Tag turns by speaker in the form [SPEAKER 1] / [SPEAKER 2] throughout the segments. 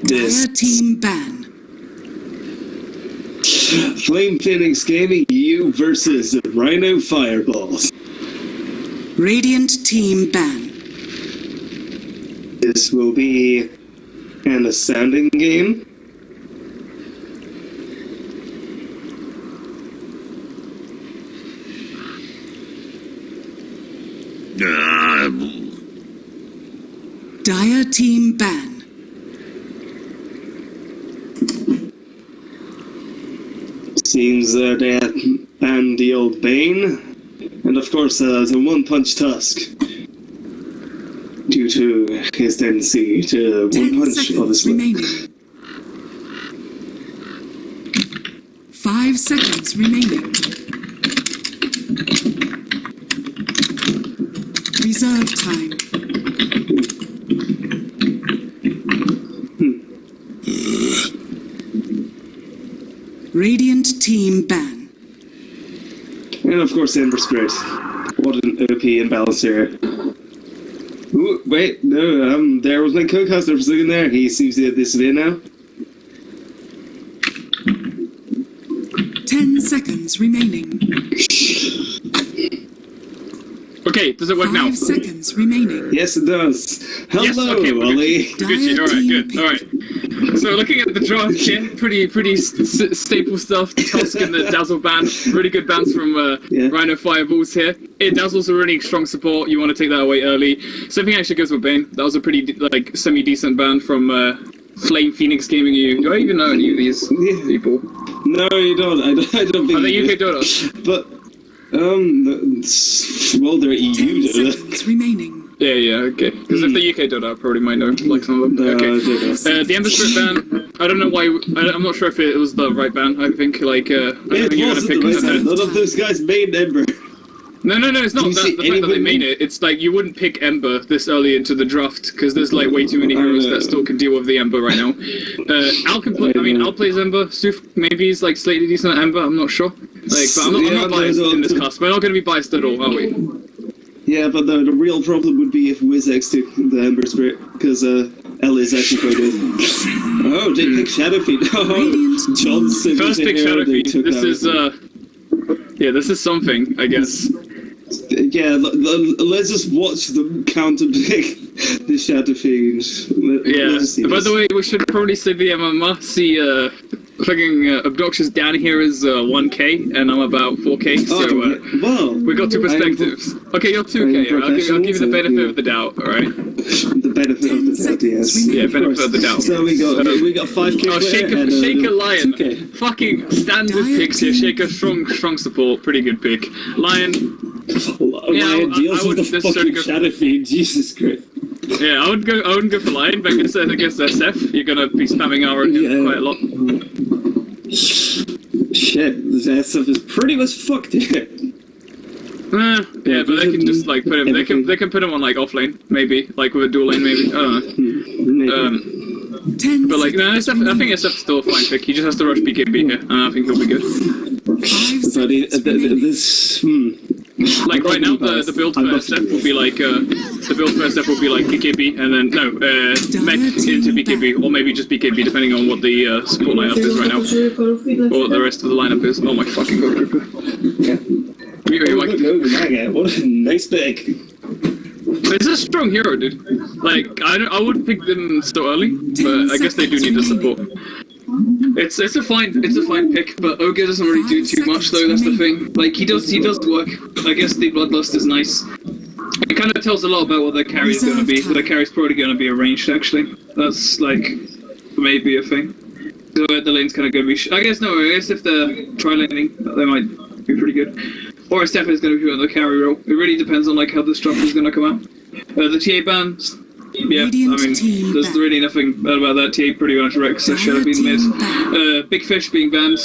[SPEAKER 1] this.
[SPEAKER 2] Dire team ban.
[SPEAKER 1] Flame Phoenix Gaming, you versus Rhino Fireballs.
[SPEAKER 2] Radiant team ban.
[SPEAKER 1] This will be an ascending game.
[SPEAKER 2] Dire team ban.
[SPEAKER 1] Seems they had banned the old Bane, and of course the One-Punch Tusk, due to his tendency to one-punch obviously.
[SPEAKER 2] Remaining. 5 seconds remaining. Reserve time. Radiant team ban.
[SPEAKER 1] And of course Ember Spirit. What an OP imbalance here. Ooh, wait, no, there was my co-caster for a second there. He seems to have disappeared now.
[SPEAKER 2] 10 seconds remaining.
[SPEAKER 3] Okay, does it work now?
[SPEAKER 2] 5 seconds remaining.
[SPEAKER 1] Yes, it does. Hello,
[SPEAKER 3] Yes, okay,
[SPEAKER 1] Ollie.
[SPEAKER 3] Good, alright, good, alright. So looking at the draft here, pretty staple stuff. Tusk and the Dazzle band, really good bands from Rhino Fireballs here. Dazzle's a really strong support, you want to take that away early. Same thing actually goes with Bane. That was a pretty semi-decent band from Flame Phoenix Gaming. Do I even know any of these people?
[SPEAKER 1] No, you don't. I don't think
[SPEAKER 3] Are they
[SPEAKER 1] you
[SPEAKER 3] UK
[SPEAKER 1] do.
[SPEAKER 3] dodos?
[SPEAKER 1] But, well, they're EU
[SPEAKER 2] 10
[SPEAKER 1] dodo.
[SPEAKER 2] seconds remaining.
[SPEAKER 3] Yeah, okay. Because if the UK dodo, I probably might know like some of them. Okay. The Ember Spirit ban, I don't know why, I'm not sure if it was the right ban. I think, I don't think you're gonna pick
[SPEAKER 1] none of those guys made Ember.
[SPEAKER 3] No, it's not that, the fact that they made it. It's like you wouldn't pick Ember this early into the draft because there's like way too many heroes that still can deal with the Ember right now. Al can play. I mean, Al plays Ember. Suf maybe he's like slightly decent at Ember. I'm not sure. But I'm not biased in this cast. We're not going to be biased at all, are we?
[SPEAKER 1] Yeah, but the real problem would be if WizX took the Ember Spirit because L is actually quite good. Oh, they pick Shadowfeet. Oh, Johnson.
[SPEAKER 3] First pick Shadowfeet. This is yeah, this is something, I guess.
[SPEAKER 1] Yeah, let's just watch them counter pick the Shadowfiend.
[SPEAKER 3] Yeah, by the way, we should probably say the MMR. See, fucking Obnoxious Dan here is 1k, and I'm about 4k, so
[SPEAKER 1] well,
[SPEAKER 3] we got two perspectives. Okay, you're 2k, right? I'll give you the benefit of the doubt, alright?
[SPEAKER 1] The benefit of the doubt, yes.
[SPEAKER 3] Yeah, benefit of the doubt.
[SPEAKER 1] So we got 5k.
[SPEAKER 3] Oh, Shaker Lion. 2K. Fucking standard picks here. Shaker, strong support, pretty good pick. Lion.
[SPEAKER 1] Lion deals with the fucking Shadowfiend, Jesus Christ.
[SPEAKER 3] Yeah, I wouldn't go for Lion, but against SF, you're gonna be spamming R on him quite a lot.
[SPEAKER 1] Shit, this SF is pretty much fucked here.
[SPEAKER 3] Yeah, but they can just like put him. They can put him on like off lane, maybe, like with a dual lane, maybe. I don't know. But like, no, SF, I think SF's still a fine pick. He just has to rush BKB here, and I think he'll be good. Like right now, the build for SF will be like BKB, and then mech into BKB, or maybe just BKB, depending on what the support lineup is right now, or what the rest of the lineup is. Oh my fucking god!
[SPEAKER 1] What a nice pick.
[SPEAKER 3] It's a strong hero, dude. Like I wouldn't pick them so early, but I guess they do need the support. It's a fine pick, but Ogre doesn't really do too much though. That's the thing. Like he does work. I guess the Bloodlust is nice. It kind of tells a lot about what their carry is going to be. Their carry is probably going to be arranged. Actually, that's like maybe a thing. So the lane's kind of going to be. I guess if they're tri-laning, they might be pretty good. Or if Stefan is going to be on the carry role. It really depends on like how the structure is going to come out. The TA bands. Yeah, I mean, there's really nothing bad about that. TA pretty much wrecks the Shadowfiend mid. Big Fish being banned.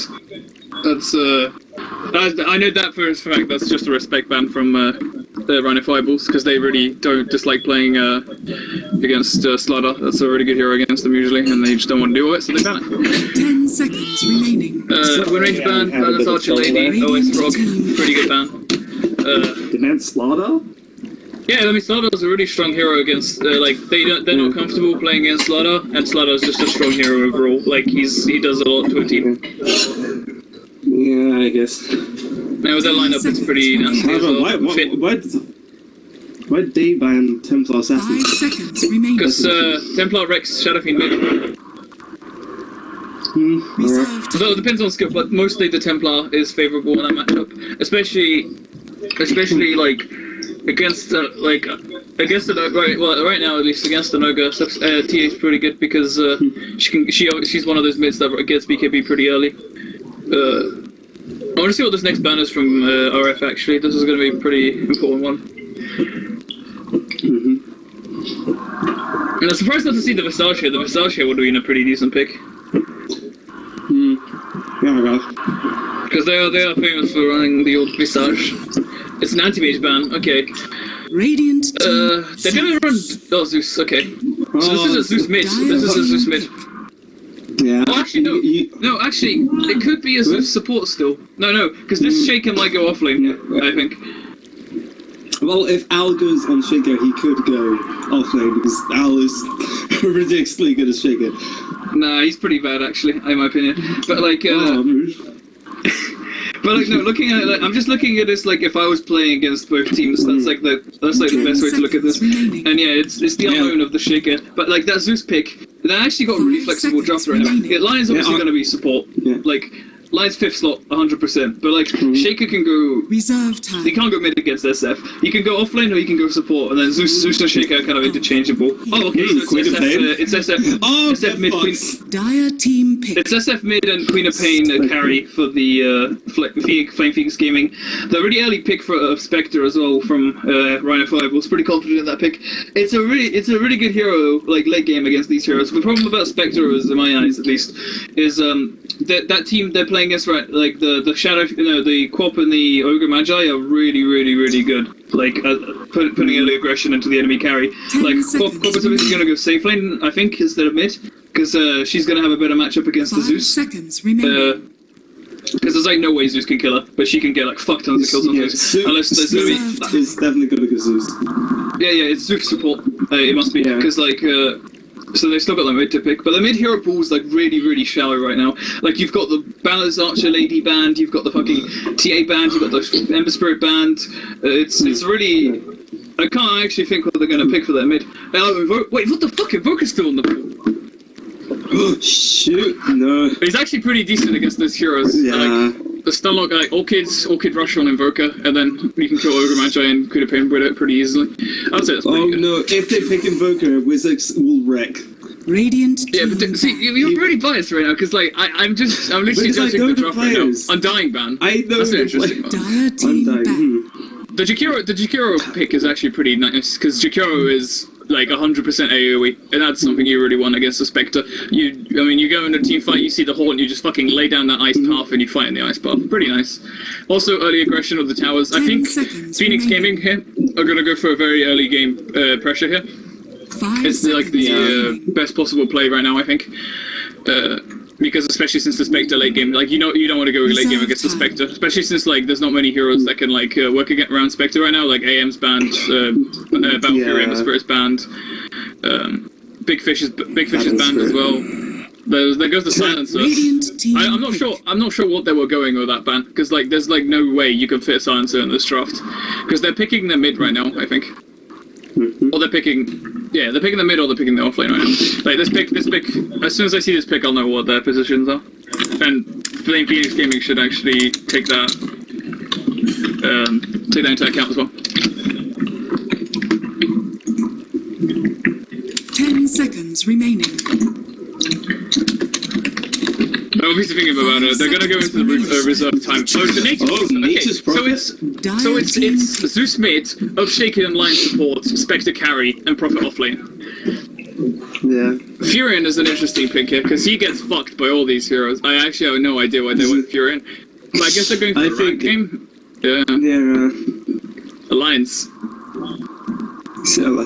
[SPEAKER 3] That's I know that for a fact. That's just a respect ban from the Rhino Fireballs because they really don't dislike playing against Slaughter. That's a really good hero against them usually, and they just don't want to deal with it, so they ban it.
[SPEAKER 2] 10 seconds remaining.
[SPEAKER 3] Win-range ban. Balance Archer Lady. OS Frog. Pretty good ban.
[SPEAKER 1] Demand Slaughter?
[SPEAKER 3] Yeah, I mean, Slaughter's a really strong hero against, like, they're not comfortable playing against Slaughter, and Slaughter's just a strong hero overall. Like, he does a lot to a team.
[SPEAKER 1] Yeah, I guess.
[SPEAKER 3] Now, with their lineup, it's pretty nasty as well.
[SPEAKER 1] Why did they ban Templar Assassins?
[SPEAKER 2] 5 seconds remaining.
[SPEAKER 3] Because Templar Rex Shadow Fiend mid.
[SPEAKER 2] Reserved
[SPEAKER 3] So it depends on skill, but mostly the Templar is favourable in that matchup. Especially like, against right now at least against the Noga, TA is pretty good because she's one of those mids that gets BKB pretty early. I want to see what this next ban is from RF. Actually, this is going to be a pretty important one. And I'm surprised not to see the Visage here. The Visage here would have been a pretty decent pick.
[SPEAKER 1] Yeah,
[SPEAKER 3] because they are famous for running the old Visage. It's an anti-mage ban. Okay.
[SPEAKER 2] Radiant
[SPEAKER 3] They're gonna run Zeus. Okay. So this is a Zeus mid. This is a Zeus mid.
[SPEAKER 1] Yeah.
[SPEAKER 3] Oh, actually, no. No, actually, it could be a Zeus support still. No, because this Shaker might go offlane, I think.
[SPEAKER 1] Well, if Al goes on Shaker, he could go offlane because Al is ridiculously good at Shaker.
[SPEAKER 3] Nah, he's pretty bad actually, in my opinion. But like, but like, no, looking at it, like, I'm just looking at this like if I was playing against both teams. That's like the best way to look at this. And yeah, it's the unknown of the Shaker. But like that Zeus pick, that actually got a really flexible draft right now. Yeah, Lion's obviously going to be support. Yeah. Like. Lion's 5th slot, 100%, but like, Shaker can go...
[SPEAKER 2] Reserve time.
[SPEAKER 3] He can't go mid against SF. He can go offlane or he can go support, and then Zeus and Shaker are kind of interchangeable. Oh, okay, so it's SF,
[SPEAKER 1] oh,
[SPEAKER 3] SF mid, Queen...
[SPEAKER 2] Dire team pick.
[SPEAKER 3] It's SF mid and Queen of Pain carry for the Flame Phoenix Gaming. The really early pick for Spectre as well from Rhino 5 was pretty confident in that pick. It's a really good hero, like, late game against these heroes. The problem about Spectre, is, in my eyes at least, is that team they're playing against, right, like the Shadow, the Quap and the Ogre Magi are really good. Like putting early aggression into the enemy carry. Like Quap is obviously going to go safe lane, I think, instead of mid, because she's going to have a better matchup against the Zeus.
[SPEAKER 2] 5 seconds remaining.
[SPEAKER 3] Because there's like no way Zeus can kill her, but she can get like fuck tons of kills on Zeus. Unless there's
[SPEAKER 1] It's definitely going to go Zeus.
[SPEAKER 3] Yeah, it's Zeus support. It must be, because like. So they've still got the mid to pick, but the mid hero pool is like really shallow right now. Like you've got the Balance Archer Lady band, you've got the fucking TA band, you've got the Ember Spirit band. It's really. I can't actually think what they're going to pick for their mid. Wait, what the fuck? Invoker's still in the pool.
[SPEAKER 1] Oh shoot! No.
[SPEAKER 3] He's actually pretty decent against those heroes.
[SPEAKER 1] Yeah.
[SPEAKER 3] Like, the Stunlock, like Orchid Rush on Invoker, and then you can kill Ogre Magi and Queen of Pain with it pretty easily. I'd say that's pretty good.
[SPEAKER 1] No, if they pick Invoker, Wizards will wreck.
[SPEAKER 2] Radiant
[SPEAKER 3] yeah, but see, you're really biased right now, because like, I'm literally judging the draft right now. Undying ban.
[SPEAKER 1] I know.
[SPEAKER 3] That's an interesting one.
[SPEAKER 2] Dire team back.
[SPEAKER 3] The Jakiro pick is actually pretty nice, because Jakiro is like 100% AoE, and that's something you really want against the Spectre. You go in a team fight, you see the Haunt, you just fucking lay down that ice path and you fight in the ice path. Pretty nice. Also, early aggression of the towers. I think Phoenix Gaming here are going to go for a very early game pressure here. It's like the best possible play right now, I think. Because especially since the Spectre late game, like you don't want to go late game against the Spectre, especially since like there's not many heroes that can like work around Spectre right now, like AM's banned, Battle Fury and the Spirit's banned, Big Fish is banned as well. There goes the Silencer. I'm not sure what they were going with that ban, because like there's like no way you can fit a Silencer in this draft, because they're picking their mid right now, I think. Or they're picking the mid or they're picking the offlane right now. Like this pick, as soon as I see this pick, I'll know what their positions are. And Flame Phoenix Gaming should actually take that into account as well.
[SPEAKER 2] 10 seconds remaining.
[SPEAKER 3] I'm obviously thinking about it. They're gonna go into the reserve time. Oh, the Nature's So it's Zeus mid of Shaken and Lion support, Spectre carry, and Prophet offlane.
[SPEAKER 1] Yeah.
[SPEAKER 3] Furion is an interesting pick here, because he gets fucked by all these heroes. I actually have no idea why they went Furion. But I guess they're going for the rank game. Yeah.
[SPEAKER 1] Yeah.
[SPEAKER 3] Alliance.
[SPEAKER 1] So,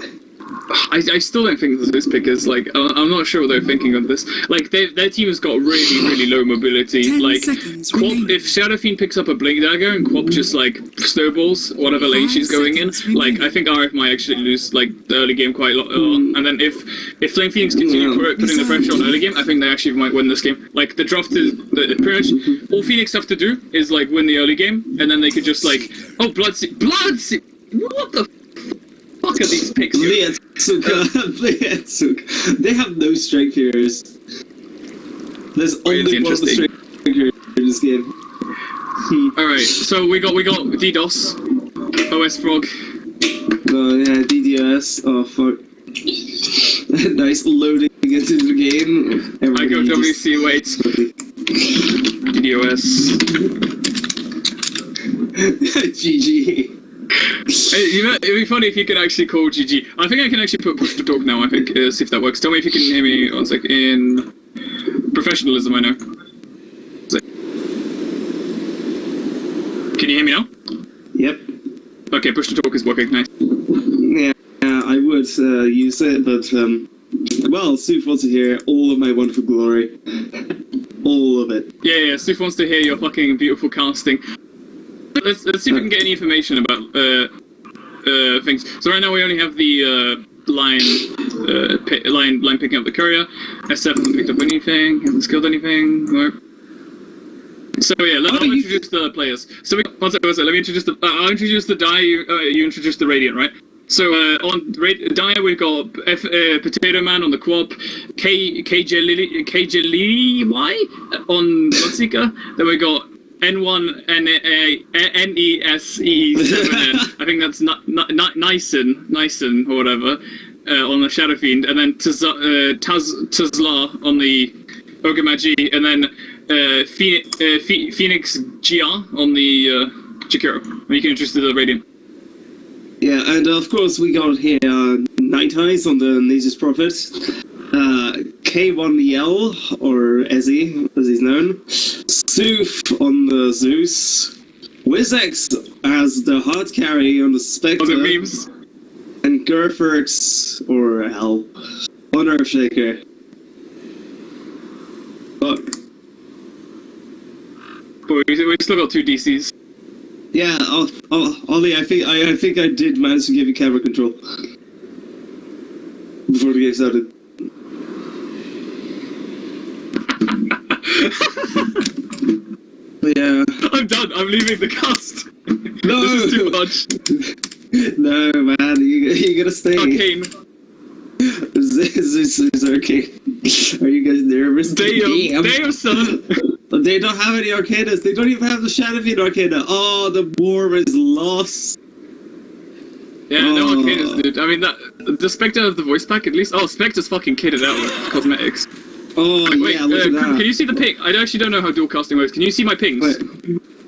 [SPEAKER 3] I still don't think this pick is like. I'm not sure what they're thinking of this. Like their team has got really low mobility.
[SPEAKER 2] 10
[SPEAKER 3] Like
[SPEAKER 2] seconds
[SPEAKER 3] Quap,
[SPEAKER 2] remaining.
[SPEAKER 3] if Shadow Fiend picks up a Blink Dagger and Quap just like snowballs whatever lane
[SPEAKER 2] 5
[SPEAKER 3] she's going in,
[SPEAKER 2] seconds
[SPEAKER 3] like
[SPEAKER 2] remaining.
[SPEAKER 3] I think RF might actually lose like the early game quite a lot. And then if Flame Phoenix continue putting the pressure on early game, I think they actually might win this game. Like the draft is pretty much all Phoenix have to do is like win the early game, and then they could just like Bloodseek. What the fuck are these picks?
[SPEAKER 1] They have no strength heroes. There's only one strength hero in this game.
[SPEAKER 3] Alright, so we got DDoS, OS Frog.
[SPEAKER 1] Oh yeah, DDoS. Oh fuck. Nice loading into the game.
[SPEAKER 3] I go WC waits. DDoS.
[SPEAKER 1] GG.
[SPEAKER 3] Hey, it'd be funny if you could actually call GG. I think I can actually put push to talk now, I think, see if that works. Tell me if you can hear me one sec. In professionalism, I know. Can you hear me now?
[SPEAKER 1] Yep.
[SPEAKER 3] Okay, push to talk is working, nice.
[SPEAKER 1] Yeah, I would use it, but well, Suf wants to hear all of my wonderful glory. All of it.
[SPEAKER 3] Yeah, Suf wants to hear your fucking beautiful casting. Let's see if we can get any information about things. So right now we only have the line picking up the courier. SF hasn't picked up anything. Hasn't skilled anything. No. So yeah, I'll introduce the players. So one second. Let me introduce the. I'll introduce the die. You introduce the Radiant, right? So on Dire we've got Potato Man on the Quap, KJ Y on Bloodseeker. Then we got N1 NESE7N. I think that's Nyson or whatever on the Shadow Fiend, and then Tazla on the Ogre Magi, and then Phoenix Gia on the Jakiro. You can introduce the Radiant.
[SPEAKER 1] Yeah, and of course we got here Night Eyes on the Nature's Prophet, K1L, or Ezzy, as he's known, Suf on the Zeus, Wizex as the hard carry on the Spectre,
[SPEAKER 3] the memes.
[SPEAKER 1] and Gerfert, or Help, on Earthshaker. Fuck.
[SPEAKER 3] But we still got 2 DCs.
[SPEAKER 1] Yeah, Ollie, I think I did manage to give you camera control before the game started. But yeah.
[SPEAKER 3] I'm done. I'm leaving the cast.
[SPEAKER 1] No,
[SPEAKER 3] This is too much.
[SPEAKER 1] No, man, you gotta stay.
[SPEAKER 3] Arcane.
[SPEAKER 1] This is Arcane. Are you guys nervous?
[SPEAKER 3] Damn, son.
[SPEAKER 1] They don't have any Arcanas. They don't even have the Shadow Fiend Arcana. Oh, the war is lost.
[SPEAKER 3] Yeah, no Arcanas, dude. I mean, the Spectre has the voice pack at least. Oh, Spectre's fucking kitted out with cosmetics.
[SPEAKER 1] Oh,
[SPEAKER 3] Wait,
[SPEAKER 1] yeah, look at that.
[SPEAKER 3] Can you see the ping? I actually don't know how dual casting works. Can you see my pings?
[SPEAKER 1] Wait.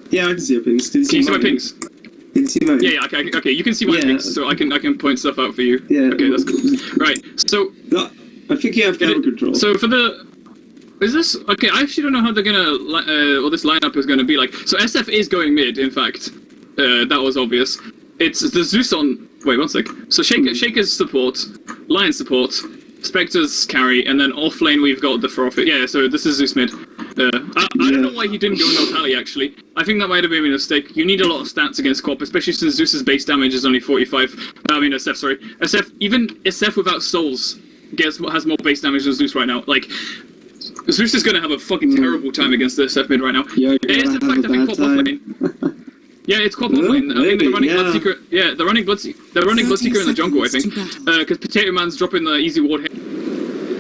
[SPEAKER 1] Yeah, I can see your pings. Can you see
[SPEAKER 3] my pings?
[SPEAKER 1] Can you see mine?
[SPEAKER 3] Yeah, okay, you can see my pings, so I can point stuff out for you.
[SPEAKER 1] Yeah.
[SPEAKER 3] Okay, that's cool. Right, so...
[SPEAKER 1] No, I think you have camera control.
[SPEAKER 3] So for the... Is this... Okay, I actually don't know how they're gonna... what this lineup is gonna be like. So SF is going mid, in fact. That was obvious. It's the Zeus on... Wait, one sec. So Shaker's support, Lion support, Spectre's carry, and then off lane we've got the Ferofit. Yeah, so this is Zeus mid. I don't know why he didn't go no tally, actually. I think that might have been a mistake. You need a lot of stats against Quap, especially since Zeus's base damage is only 45. I mean, SF, sorry. Even SF without souls has more base damage than Zeus right now. Like, Zeus is going to have a fucking terrible time against the SF mid right now.
[SPEAKER 1] Yeah,
[SPEAKER 3] it is the fact that Quap off lane. Yeah, it's Quap off lane. I think they're running Bloodseeker. Yeah, they're running Bloodseeker in the jungle, I think. Because Potato Man's dropping the easy ward hit.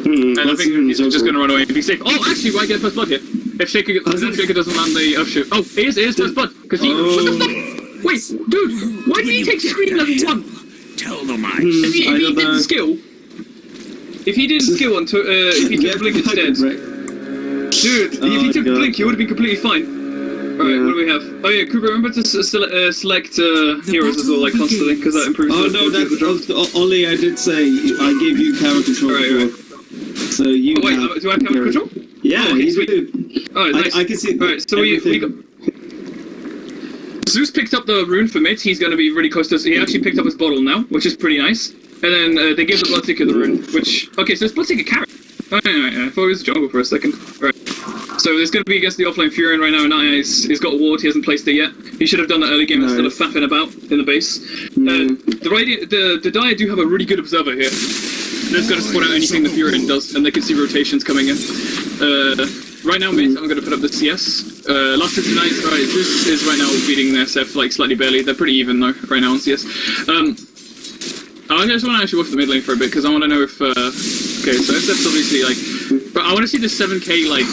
[SPEAKER 3] And I think he's just going to run away and be safe. Oh, actually, why get first blood here? If Shaker doesn't land the Earthshoot. Oh, it is first blood. Because he... What the fuck? Wait, dude, why did he take screen level 1?
[SPEAKER 4] Tell them I
[SPEAKER 3] If he didn't skill... If he didn't skill on if he took Blink instead... Dude, if he took Blink, he would have been completely fine. Alright, what do we have? Oh yeah, Cooper, remember to select heroes as well, like constantly, because that improves
[SPEAKER 1] the Ollie, I did say I gave you camera control.
[SPEAKER 3] Right.
[SPEAKER 1] So you
[SPEAKER 3] do I have camera control?
[SPEAKER 1] Yeah,
[SPEAKER 3] okay,
[SPEAKER 1] you
[SPEAKER 3] sweet.
[SPEAKER 1] do.
[SPEAKER 3] Alright, nice.
[SPEAKER 1] I can see.
[SPEAKER 3] Alright, so we got... Zeus picked up the rune for mid. He's going to be really close to us. He actually picked up his bottle now, which is pretty nice. and then they give the Bloodseeker the rune, which... Okay, so it's Bloodseeker carry. Oh, yeah, I thought it was jungle for a second. Right. So it's going to be against the offlane Furion right now, and he's got a ward, he hasn't placed it yet. He should have done that early game instead of faffing about in the base. The Dire do have a really good observer here. They're just going to spot out anything the Furion does, and they can see rotations coming in. Right now, mate, I'm going to put up the CS. Last 69, right, Zeus is right now beating their SF, like, slightly barely. They're pretty even, though, right now on CS. I just want to actually watch the mid lane for a bit, because I want to know if... okay, so SF's obviously, like... But I want to see the 7k, like,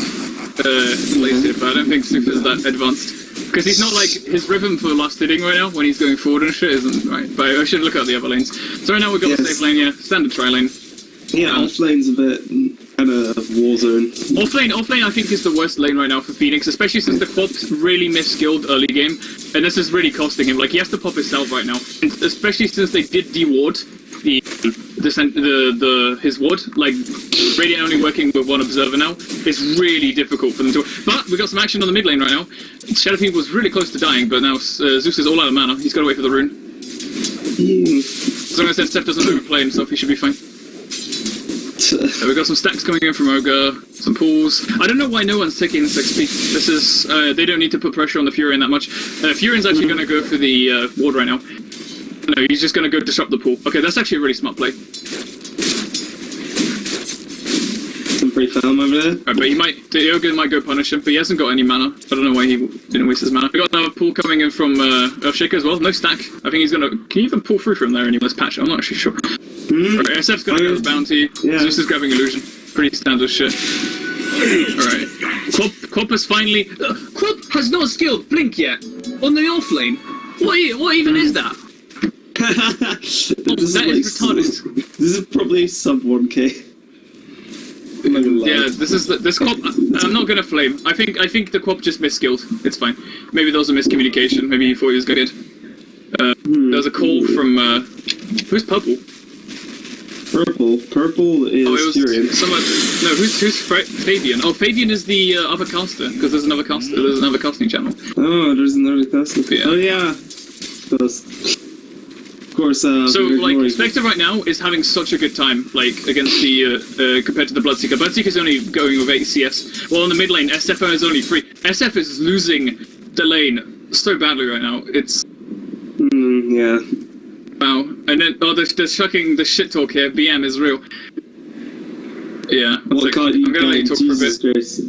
[SPEAKER 3] lazy, but I don't think Zeus is that advanced. Because he's not, like, his rhythm for last hitting right now, when he's going forward and shit, isn't right. But I should look at the other lanes. So right now we've got the safe lane, yeah, standard tri-lane.
[SPEAKER 1] Yeah, offlane's a bit... kind of war zone.
[SPEAKER 3] Offlane I think is the worst lane right now for Phoenix, especially since the Quap's really misskilled early game, and this is really costing him. Like, he has to pop his self right now, and especially since they did de-ward his ward, like Radiant only working with one observer now. It's really difficult for them to. But we got some action on the mid lane right now. Shadowfiend was really close to dying, but now Zeus is all out of mana. He's got to wait for the rune. As long as Steph doesn't overplay himself, he should be fine. We've got some stacks coming in from Ogre, some pools. I don't know why no one's taking this XP. This is, they don't need to put pressure on the Furion that much. Furion's actually going to go for the ward right now. No, he's just going to go disrupt the pool. Okay, that's actually a really smart play.
[SPEAKER 1] Some free farm over there.
[SPEAKER 3] Right, but the Ogre might go punish him, but he hasn't got any mana. I don't know why he didn't waste his mana. We got another pool coming in from Earthshaker as well. No stack. I think he's going to... Can you even pull through from there in this patch? I'm not actually sure. Right, SF's going to go with Bounty. Yeah. Zeus is grabbing Illusion. Pretty standard shit. Alright. Quap has finally... Quap has not skilled Blink yet. On the offlane. What even is that?
[SPEAKER 1] This is retarded. This is probably sub 1k.
[SPEAKER 3] Yeah, this Quap. I'm not gonna flame. I think the Quap just misskilled. It's fine. Maybe there was a miscommunication. Maybe he thought he was good. There was a call from who's purple?
[SPEAKER 1] Purple is Furion.
[SPEAKER 3] No, who's Fabian? Oh, Fabian is the other caster, because there's another caster. There's another casting channel.
[SPEAKER 1] Oh, there's another caster.
[SPEAKER 3] Yeah.
[SPEAKER 1] Oh yeah. Of course.
[SPEAKER 3] So like, Spectre right now is having such a good time, like against the compared to the Bloodseeker. Bloodseeker's only going with 8 CS. Well, on the mid lane, SF is only 3. SF is losing the lane so badly right now. It's
[SPEAKER 1] yeah.
[SPEAKER 3] Wow, and then they're chucking the shit talk here. BM is real. Yeah, I'm gonna let you talk for a bit.
[SPEAKER 1] Christ.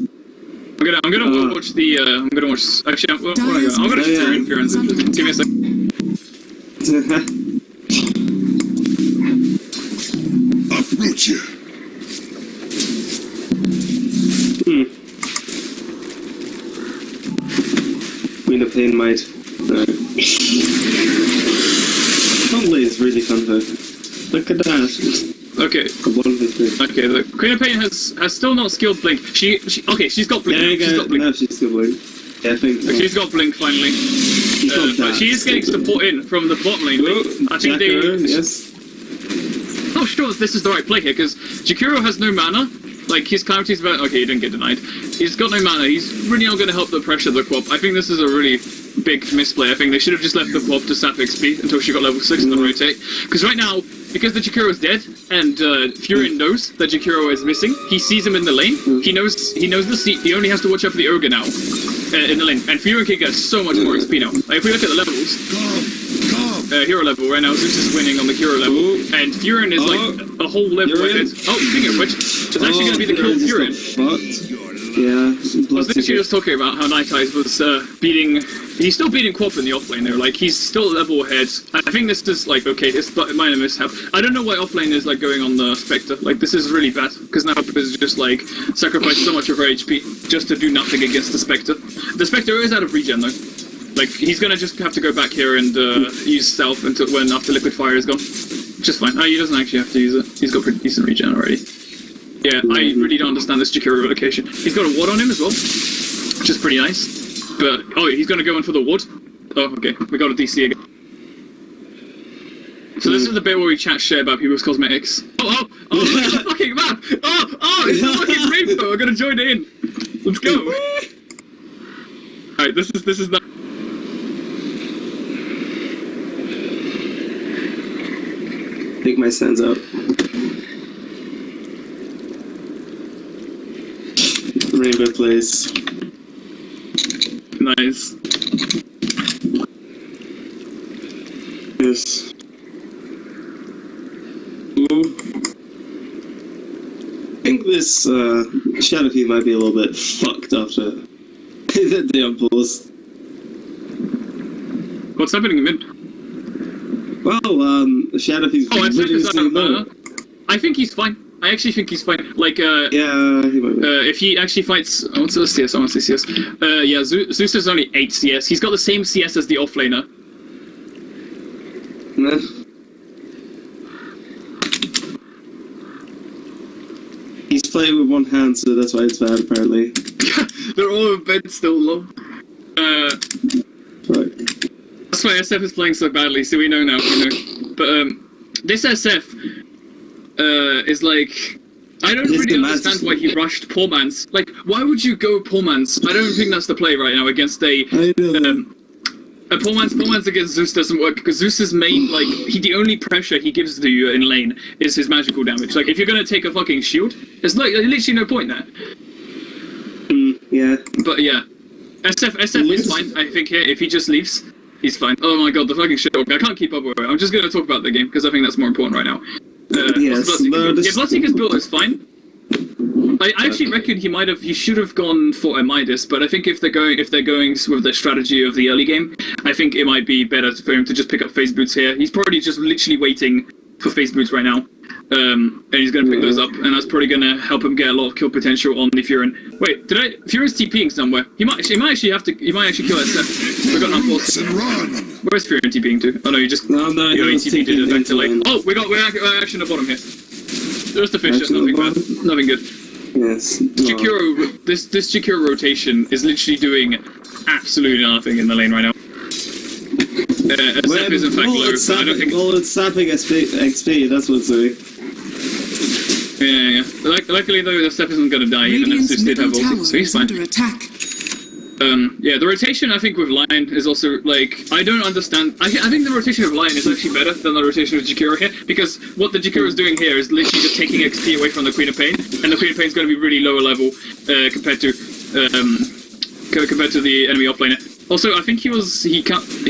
[SPEAKER 3] I'm gonna watch the. I'm gonna watch. Actually, I'm gonna turn Furion. Give me a second.
[SPEAKER 4] Approach you.
[SPEAKER 1] Queen of Pain might. Probably is really fun though. Look at that.
[SPEAKER 3] Okay. Okay, the Queen of Pain has still not skilled Blink. She's got Blink.
[SPEAKER 1] Yeah,
[SPEAKER 3] she's got Blink.
[SPEAKER 1] No, she's still Blink. Yeah, I think.
[SPEAKER 3] She's got Blink finally. But she is getting support in from the bot lane. I think
[SPEAKER 1] yes.
[SPEAKER 3] Not sure if this is the right play here, because Jakiro has no mana. Like, his Calamity's about... Okay, he didn't get denied. He's got no mana. He's really not going to help the pressure of the Quap. I think this is a really big misplay. I think they should have just left the Quap to sap XP until she got level 6 and then rotate. Because right now, because the Jakiro is dead, and Furion knows that Jakiro is missing, he sees him in the lane. He knows the seat. He only has to watch out for the Ogre now in the lane. And Furion can get so much more XP now. Like, if we look at the levels... hero level right now, Zeus is winning on the hero level, and Furion is like a whole level with it. Oh, speaking of which, it's actually going to be the kill Furion.
[SPEAKER 1] Yeah.
[SPEAKER 3] I was literally just talking about how Night Eyes was beating... He's still beating Quap in the offlane there, like, he's still a level ahead. I think this is like, okay, it's a minor mishap. I don't know why offlane is like going on the Spectre, like, this is really bad, because now is just like, sacrificed so much of her HP just to do nothing against the Spectre. The Spectre is out of regen though. Like, he's gonna just have to go back here and use stealth after Liquid Fire is gone. Which is fine. He doesn't actually have to use it. He's got pretty decent regen already. Yeah, I really don't understand this Jakiro relocation. He's got a ward on him as well, which is pretty nice. But, he's gonna go in for the ward. Oh, okay. We got a DC again. So this is the bit where we chat shit about people's cosmetics. Oh, look at the fucking map! It's the fucking rainbow! I'm gonna join it in! Let's go! Alright, this is not...
[SPEAKER 1] Pick my stands up. Rainbow plays.
[SPEAKER 3] Nice.
[SPEAKER 1] Yes.
[SPEAKER 3] Ooh.
[SPEAKER 1] I think this Shadow Feed might be a little bit fucked after the unpause.
[SPEAKER 3] What's happening in mid?
[SPEAKER 1] Well, Shadow Feed's
[SPEAKER 3] Oh,
[SPEAKER 1] ridiculously low.
[SPEAKER 3] I think he's fine. I actually think he's fine. Like,
[SPEAKER 1] Yeah, he might be.
[SPEAKER 3] if he actually fights... I want to see CS, I want to see CS. Yeah, Zeus is only 8 CS. He's got the same CS as the offlaner.
[SPEAKER 1] Nah. He's playing with one hand, so that's why it's bad, apparently.
[SPEAKER 3] They're all in bed still, lol.
[SPEAKER 1] Fuck.
[SPEAKER 3] That's why SF is playing so badly, so we know now, you know. But, this SF... is like... I don't really understand why he rushed poor man's. Like, why would you go poor man's? I don't think that's the play right now against a poor man's against Zeus doesn't work because Zeus's main, like, the only pressure he gives to you in lane is his magical damage. Like, if you're gonna take a fucking shield, there's like literally no point there.
[SPEAKER 1] Yeah.
[SPEAKER 3] But yeah, SF is fine. I think here if he just leaves, he's fine. Oh my god, the fucking shit. I can't keep up with it. I'm just gonna talk about the game because I think that's more important right now.
[SPEAKER 1] Yes,
[SPEAKER 3] Bloodseeker's build is fine. I actually reckon he should have gone for a Midas, but I think if they're going with the strategy of the early game, I think it might be better for him to just pick up phase boots here. He's probably just literally waiting for phase boots right now, and he's going to pick those up, and that's probably going to help him get a lot of kill potential on the Furin. Wait, Furin's TPing somewhere? He might actually kill SF. We got enough force. Where's Furin TPing to? Oh no, you just he TP'd it back to lane. Oh, we're actually on the bottom here. Just a fish, just nothing bad, nothing good.
[SPEAKER 1] Yes.
[SPEAKER 3] Jakiro, this Jakiro rotation is literally doing absolutely nothing in the lane right now. SF is in fact low, so I don't think...
[SPEAKER 1] Well, it's sapping XP, that's what's doing.
[SPEAKER 3] Yeah. Luckily though, SF isn't going to die even if Zeus did have ulti, so he's fine. Yeah, the rotation I think with Lion is also, like, I don't understand. I think the rotation of Lion is actually better than the rotation of Jakiro here, because what the Jakiro is doing here is literally just taking XP away from the Queen of Pain, and the Queen of Pain is going to be really lower level compared to the enemy offlaner. Also, I think he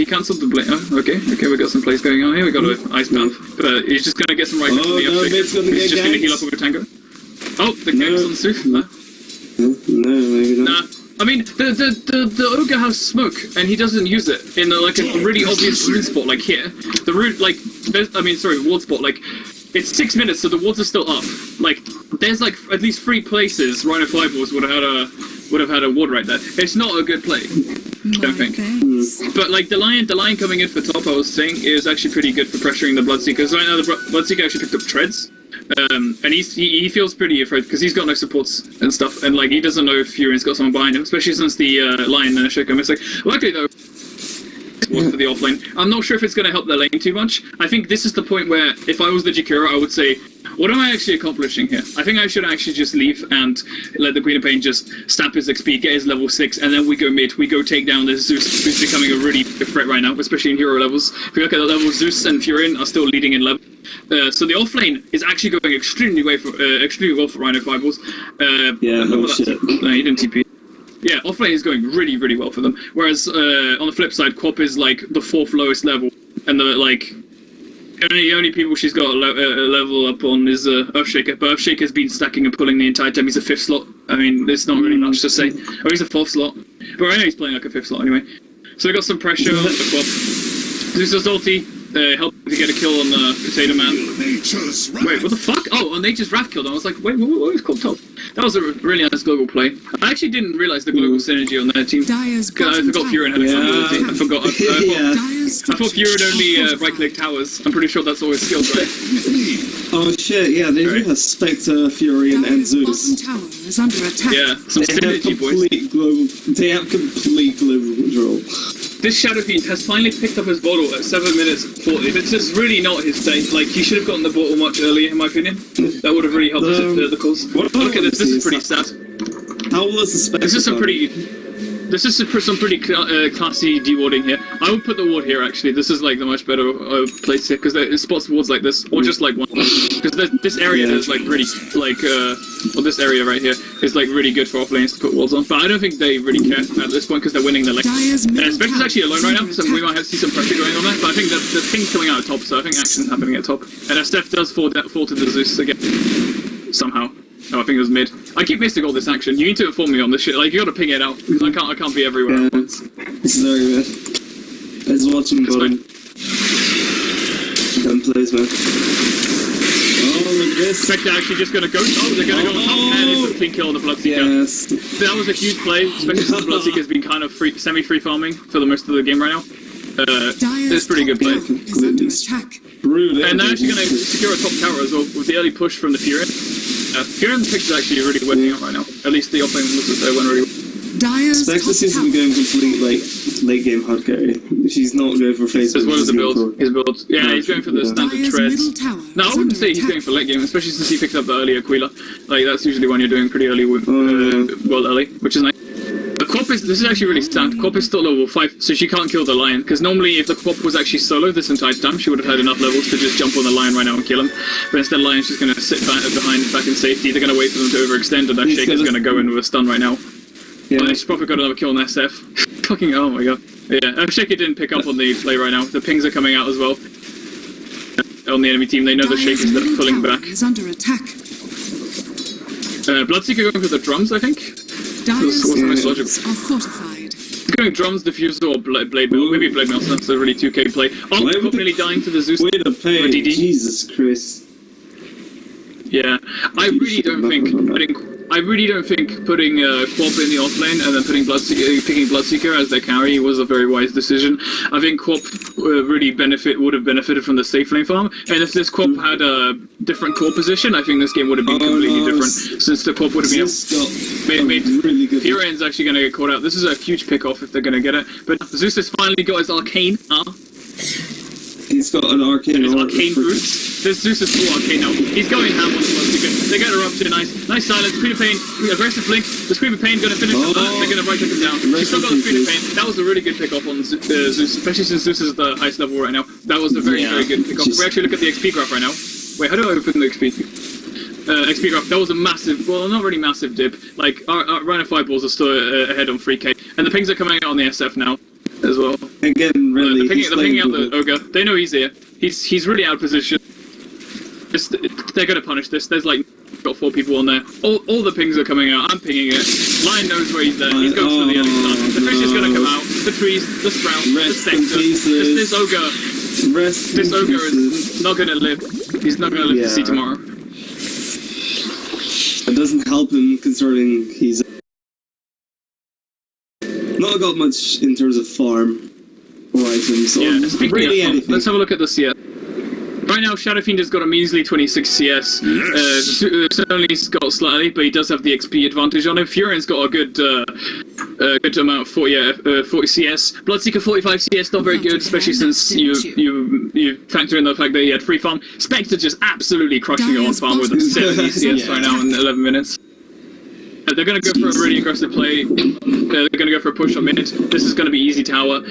[SPEAKER 3] cancelled the blade. Oh, okay, we got some plays going on here. We got an ice bath, but he's just going to get some right from the
[SPEAKER 1] He's
[SPEAKER 3] just going to heal up with a tango. Oh, the game's on Suf.
[SPEAKER 1] No, maybe not.
[SPEAKER 3] Nah. I mean, the ogre has smoke, and he doesn't use it in a really obvious rune spot like here. The rune, ward spot, like, it's 6 minutes, so the wards are still up. Like, there's like at least 3 places Rhino Flyballs would have had a ward right there. It's not a good play, I don't think. But like the lion coming in for top, I was saying, is actually pretty good for pressuring the Bloodseeker. Because right now the Bloodseeker actually picked up treads. And he feels pretty afraid because he's got no supports and stuff, and like he doesn't know if Furin's got someone behind him, especially since the Lion and Ashika are missing. Luckily though, for the offlane, I'm not sure if it's going to help their lane too much. I think this is the point where if I was the Jakiro, I would say, what am I actually accomplishing here? I think I should actually just leave and let the Queen of Pain just stamp his XP, get his level 6, and then we go mid, we go take down this Zeus, who's becoming a really big threat right now, especially in hero levels. If you look at the level, Zeus and Furin are still leading in level. So the offlane is actually going extremely well for Rhino Fireballs.
[SPEAKER 1] Yeah, no shit.
[SPEAKER 3] No, he didn't TP. Yeah, offlane is going really, really well for them. Whereas on the flip side, Quap is like the 4th lowest level, and the only people she's got a level up on is Earthshaker. But Earthshaker's been stacking and pulling the entire time. He's a 5th slot. I mean, there's not really much to say. Oh, he's a 4th slot. But I know he's playing like a 5th slot anyway. So we got some pressure on the Quap. Zeus's ulti. Helping to get a kill on Potato Man. Wait, what the fuck? Oh, on Nature's Wrath killed him. I was like, wait, what was called top? That was a really nice global play. I actually didn't realise the global synergy on their team. I forgot Furin had a ability. I forgot. I thought Furin only right-click towers. I'm pretty sure that's all his skills, right?
[SPEAKER 1] Oh shit, yeah, they do have Spectre, Furin, and Zeus.
[SPEAKER 2] Is under attack.
[SPEAKER 3] Yeah, some synergy, boys.
[SPEAKER 1] They have complete global control.
[SPEAKER 3] This Shadow Fiend has finally picked up his bottle at 7 minutes 40. This is really not his day. Like, he should have gotten the bottle much earlier, in my opinion. That would have really helped the cause. Look at this. This is pretty sad.
[SPEAKER 1] How was the Spectre?
[SPEAKER 3] This is some pretty... This is some pretty classy dewarding here. I would put the ward here actually. This is like the much better place here because it spots wards like this, or just like one. Because this area is like really well, this area right here is like really good for off lanes to put wards on. But I don't think they really care at this point because they're winning the lane. Spectre's actually alone right now, so we might have to see some pressure going on there. But I think that the ping's coming out of top, so I think action's happening at top. And if Steph does fall to the Zeus again somehow. Oh, I think it was mid. I keep missing all this action. You need to inform me on this shit. Like, you gotta ping it out. Because I can't be everywhere at once.
[SPEAKER 1] This is very good. I was watching bottom. Gun plays, man. Oh, look at this.
[SPEAKER 3] Spectre actually just gonna go. Oh, they're gonna go on top. And it's a clean kill on the Bloodseeker.
[SPEAKER 1] Yes.
[SPEAKER 3] That was a huge play, especially since the Bloodseeker's been kind of semi-free farming for the most of the game right now. It's pretty good play.
[SPEAKER 2] Is under attack.
[SPEAKER 1] Brutal.
[SPEAKER 3] And they're actually gonna secure a top tower as well with the early push from the Fury. Fury's pick is actually really working out right now. At least the offlane went really well.
[SPEAKER 2] Dyer's
[SPEAKER 1] Spectre seems to be going complete late game hard carry. She's not going for face.
[SPEAKER 3] As well as the build. His build. Yeah, he's going for the standard treads. No, I wouldn't say he's going for late game, especially since he picked up the early Aquila. Like, that's usually when you're doing pretty early, well early, which is nice. The Quap this is actually really sad. Quap is still level 5, so she can't kill the lion. Because normally, if the Quap was actually solo this entire time, she would have had enough levels to just jump on the lion right now and kill him. But instead, lion's just going to sit back in safety. They're going to wait for them to overextend, and that Shaker's going to go in with a stun right now. Yeah, she's probably got another kill on SF. Fucking, oh my god. Yeah, Shaker didn't pick up on the play right now. The pings are coming out as well. On the enemy team, they know the Shaker's pulling back.
[SPEAKER 2] Is under attack.
[SPEAKER 3] Bloodseeker going for the drums, I think.
[SPEAKER 2] Dyer's turrets are fortified.
[SPEAKER 3] Going drums, diffuser, or blade mail. Maybe blade mail, so that's a really 2k play. Oh, nearly dying to the Zeus.
[SPEAKER 1] Way to play. Jesus Christ.
[SPEAKER 3] Yeah, I really don't think putting Quap in the offlane and then picking Bloodseeker as their carry was a very wise decision. I think Quap would have benefited from the safe lane farm, and if this Quap had a different core position, I think this game would have been completely different. Since the Quap would have been made really good. Furian's actually going to get caught out. This is a huge pick off if they're going to get it. But Zeus has finally got his arcane.
[SPEAKER 1] He's got an arcane.
[SPEAKER 3] His arcane boots. This Zeus is full arcane now. He's going ham on the Bloodseeker. They get her up to nice silence. Scream of Pain, aggressive blink. The Scream of Pain going to finish him. They're going to right click him down. She's still got the Scream of Pain. That was a really good pick off on Zeus, especially since Zeus is the highest level right now. That was a very good pick off. We actually look at the XP graph right now. Wait, how do I open the XP? XP graph. That was a massive, well, not really massive dip. Like our Rhino Fireballs are still ahead on 3k, and the pings are coming out on the SF now as well.
[SPEAKER 1] Again, really.
[SPEAKER 3] They're pinging out the Ogre. They know he's here. He's really out of position. They're gonna punish this. There's like got 4 people on there. All the pings are coming out. I'm pinging it. Lion knows where he's there. He's going for the early stun. The fish is gonna come out. The trees, the sprout, the sector. This Ogre. This Ogre is not gonna live. He's not gonna live to see tomorrow.
[SPEAKER 1] It doesn't help him considering he's not got much in terms of farm or items. Really anything.
[SPEAKER 3] Let's have a look at the CS. Right now, Shadow Fiend has got a measly 26 CS. Sony's got slightly, but he does have the XP advantage on him. Furian's got a good amount of 40 CS. Bloodseeker 45 CS, not very good, especially since you factor in the fact that he had free farm. Spectre just absolutely crushing it on farm with 70 CS right now in 11 minutes. They're going to go for a really aggressive play. They're going to go for a push on mid. This is going to be easy tower.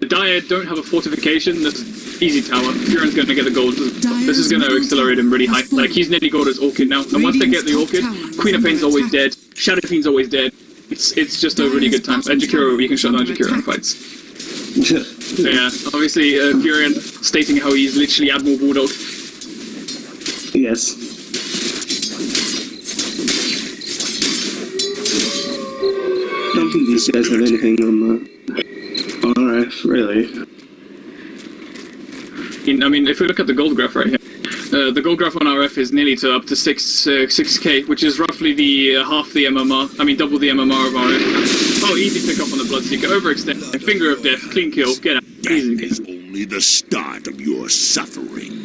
[SPEAKER 3] Dire don't have a fortification. This is easy tower. Furon's going to get the gold. This is going to accelerate him really high. Like, he's nearly got his Orchid now. And once they get the Orchid, Queen of Pain's always dead. Shadow Fiend's always dead. It's just a really good time. Jakiro, you can shut down Jakiro in fights. Yeah, obviously, Furion stating how he's literally Admiral Bulldog.
[SPEAKER 1] Yes. I don't think these guys have anything on the RF, really.
[SPEAKER 3] I mean, if we look at the gold graph right here, the gold graph on RF is nearly to up to 6k, which is roughly the half the MMR. I mean, double the MMR of RF. Oh, easy pick up on the Bloodseeker, overextend, finger of death, clean kill, get out. Easy.
[SPEAKER 4] Is only the start of your suffering.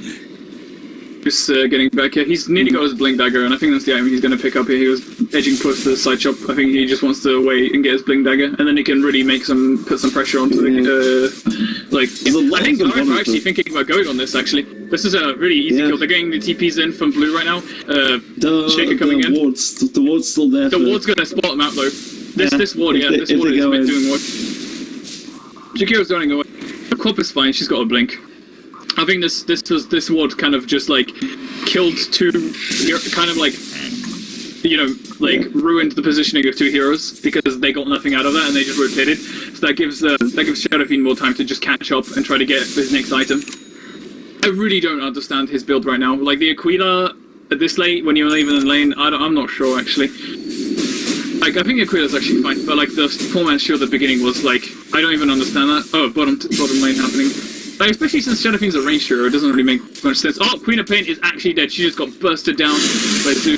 [SPEAKER 3] Just getting back here. He's nearly got his Blink Dagger, and I think that's the item he's going to pick up here. He was edging close to the side shop. I think he just wants to wait and get his Blink Dagger, and then he can really put some pressure onto the, I think RF are actually thinking about going on this, actually. This is a really easy kill. They're getting the TPs in from blue right now. Shaker coming in.
[SPEAKER 1] The ward's still there.
[SPEAKER 3] The ward's gonna spot them out though. This ward, this ward is doing work. Jakiro's running away. The Quap is fine, she's got a blink. I think this ward kind of just like killed two, kind of like, you know, like ruined the positioning of two heroes because they got nothing out of that and they just rotated. So that gives Shadowfiend more time to just catch up and try to get his next item. I really don't understand his build right now. Like the Aquila at this late when you're not even in lane, I'm not sure actually. Like I think Aquila's actually fine, but like the 4-man shield at the beginning was like I don't even understand that. Oh, bottom lane happening. Like especially since Shadowfiend's a range hero, it doesn't really make much sense. Oh, Queen of Pain is actually dead. She just got bursted down by Zeus.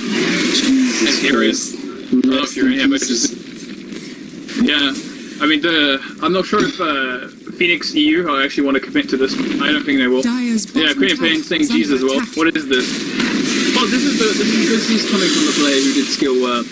[SPEAKER 3] And here is. Oh, Fury, but just. Yeah, I mean I'm not sure if Phoenix EU I actually want to commit to this. I don't think they will. Yeah, Queen of Pain saying G's as well. What is this? Oh, this is because he's coming from the player who did skill.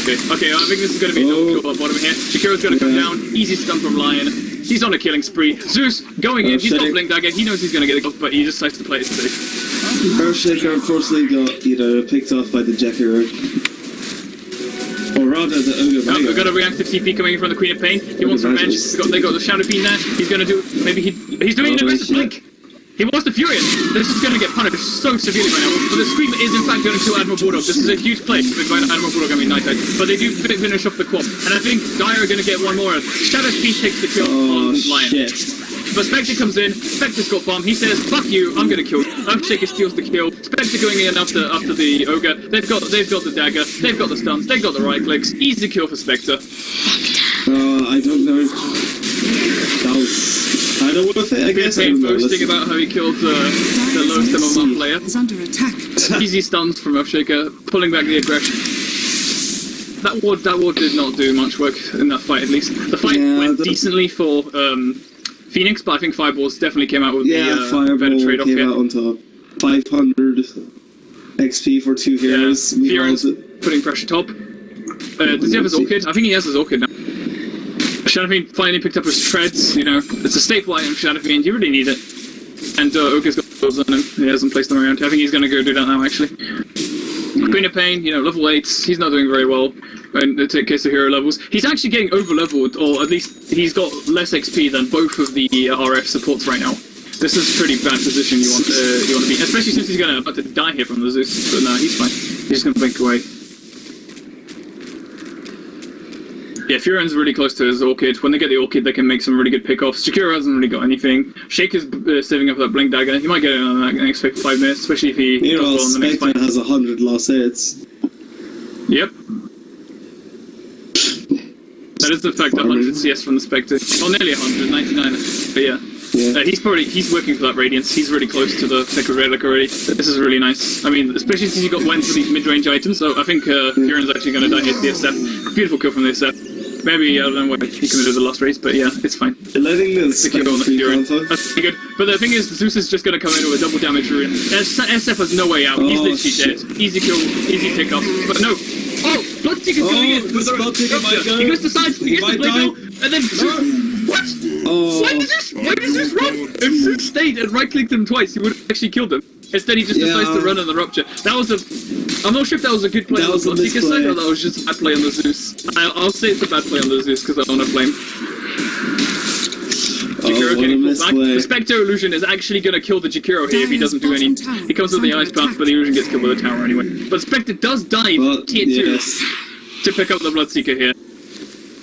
[SPEAKER 3] Okay, I think this is going to be no kill at bottom here. Shakiro's going to come down. Easy stun from Lion. He's on a killing spree. Zeus going in. He's got Blink Dagger. He knows he's going to get a kill, but he just decides to play it safe.
[SPEAKER 1] Shaker unfortunately got, picked off by the Jakiro. Or rather, the Ogre.
[SPEAKER 3] We've got a reactive TP coming in from the Queen of Pain. He wants revenge. They got the Shadowfiend there. He's going to do. Maybe he's doing an aggressive Blink. He wants the Furious. This is going to get punished so severely right now. But the Scream is in fact going to kill Admiral Bulldog. This is a huge play with Admiral Bulldog going to be Night Tide. But they do finish off the Quap. And I think Dire are going to get one more. Shadowfiend takes the kill on Lion. Shit. But Spectre comes in. Spectre's got bomb. He says, "Fuck you, I'm going to kill you." Earthshaker steals the kill. Spectre going in after the Ogre. They've got the dagger. They've got the stuns. They've got the right clicks. Easy kill for Spectre.
[SPEAKER 1] I don't know. That was kind of worth it, I guess.
[SPEAKER 3] Boasting about how he killed the lowest MMR player.
[SPEAKER 2] Is under attack.
[SPEAKER 3] Easy stuns from Earthshaker, pulling back the aggression. That ward did not do much work in that fight, at least. The fight went decently for Phoenix, but I think Fireballs definitely came out with the better trade-off here.
[SPEAKER 1] Fireball came out on top. 500 XP for two heroes.
[SPEAKER 3] Fearon's putting pressure top. Does he have his Orchid? I think he has his Orchid now. Shadowfiend finally picked up his treads, it's a staple item for Shadowfiend, you really need it. And Ogre's got those on him, he hasn't placed them around. I think he's going to go do that now, actually. Queen of Pain, level 8s, he's not doing very well in the case of hero levels. He's actually getting over-leveled, or at least he's got less XP than both of the RF supports right now. This is a pretty bad position you want to be, especially since he's going to about to die here from the Zeus. But no, he's fine. He's just going to blink away. Yeah, Furon's really close to his Orchid. When they get the Orchid, they can make some really good pickoffs. Jakiro hasn't really got anything. Shaker's saving up that Blink Dagger. He might get it in the next 5 minutes, especially if he does well in the next fight.
[SPEAKER 1] Has 100 lost hits.
[SPEAKER 3] Yep. That is the fact, 100 CS from the Spectre. Oh, nearly 100, 99. But yeah. He's working for that Radiance. He's really close to the Sacred Relic already. This is really nice. I mean, especially since you got Wen for these mid-range items, so I think Furon's actually going to die here to the SF. Beautiful kill from the SF. Maybe, I don't know what he committed the last race, but yeah, it's fine.
[SPEAKER 1] Letting
[SPEAKER 3] the kill on the Furon. That's pretty good. But the thing is, Zeus is just going to come in with a double damage rune. SF has no way out. He's literally dead. Easy kill, easy pick up. But no. Oh, Bloodseeker coming in with the rupture. He goes to side, he gets the blade out, and then Zeus. What?
[SPEAKER 1] Oh.
[SPEAKER 3] Why did Zeus run? If Zeus stayed and right-clicked him twice, he would have actually killed him. Instead, he just decides to run on the rupture. That was I'm not sure if that was a good play on the Bloodseeker side, or that was just a bad play on the Zeus. I'll say it's a bad play on the Zeus, because I want to blame. Jakiro getting pulled back. The Spectre Illusion is actually going to kill the Jakiro here if he doesn't do any. He comes with the Ice Path, but the Illusion gets killed with a tower anyway. But Spectre does dive tier 2 to pick up the Bloodseeker here.